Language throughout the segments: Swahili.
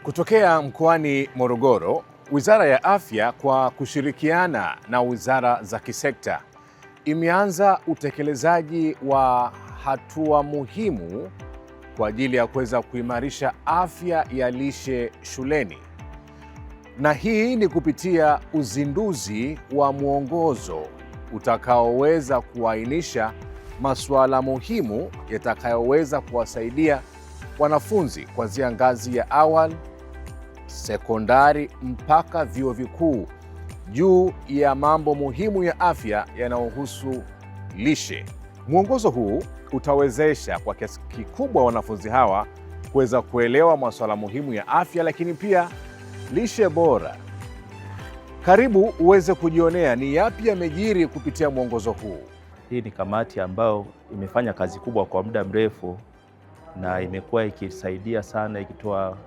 Kutokea mkoani Morogoro, Wizara ya Afya kwa kushirikiana na wizara za kisekta imeanza utekelezaji wa hatua muhimu kwa ajili ya kuweza kuimarisha afya ya lishe shuleni. Na hii ni kupitia uzinduzi wa mwongozo utakaoweza kuainisha masuala muhimu yatakayoweza kuwasaidia wanafunzi kuanzia ngazi ya awali, sekondari mpaka vyuo vikuu juu ya mambo muhimu ya afya yanayohusu lishe. Mwongozo huu utawezesha kwa kiasi kikubwa wanafunzi hawa kuweza kuelewa masuala muhimu ya afya, lakini pia lishe bora. Karibu uweze kujionea ni yapi yamejiri kupitia mwongozo huu. Hii ni kamati ambayo imefanya kazi kubwa kwa muda mrefu na imekuwa ikisaidia sana, ikitoa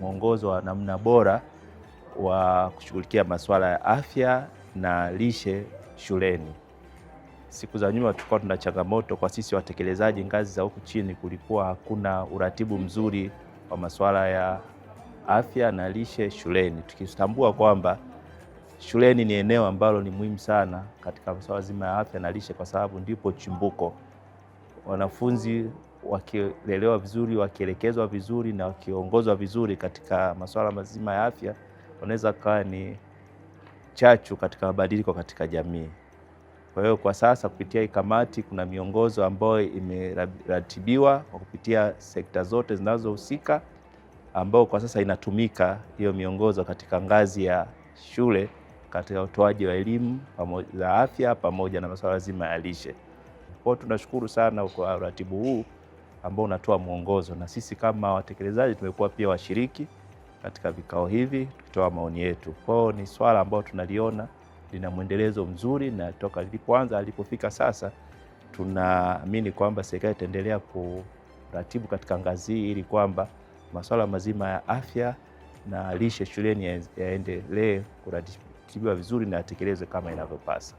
mwongozo wa namna bora wa kushughulikia masuala ya afya na lishe shuleni. Siku za nyuma tulikuwa tuna changamoto kwa sisi watekelezaji ngazi za huku chini, kulikuwa hakuna uratibu mzuri wa masuala ya afya na lishe shuleni, tukitambua kwamba shuleni ni eneo ambalo ni muhimu sana katika masuala zima ya afya na lishe, kwa sababu ndipo chimbuko. Wanafunzi wakilelewa vizuri, wakielekezwa vizuri na wakiongozwa vizuri katika masuala mazima ya afya, wanaweza kuwa ni chachu katika mabadiliko katika jamii. Kwa hiyo kwa sasa kupitia hii kamati kuna miongozo ambayo imeratibiwa kwa kupitia sekta zote zinazohusika, ambao kwa sasa inatumika hiyo miongozo katika ngazi ya shule katika utoaji wa elimu za afya pamoja na masuala zima ya lishe. Kwa hiyo tunashukuru sana kwa uratibu huu ambao unatoa mwongozo, na sisi kama watekelezaji tumekuwa pia washiriki katika vikao hivi tukitoa maoni yetu. Kwa hiyo ni swala ambalo tunaliona lina mwendelezo mzuri, na toka lilipoanza alipofika sasa, tunaamini kwamba serikali itaendelea kuratibu katika ngazi hii ili kwamba masuala mazima ya afya na lishe shuleni yaendelee kuratibiwa vizuri na yatekelezwe kama inavyopasa.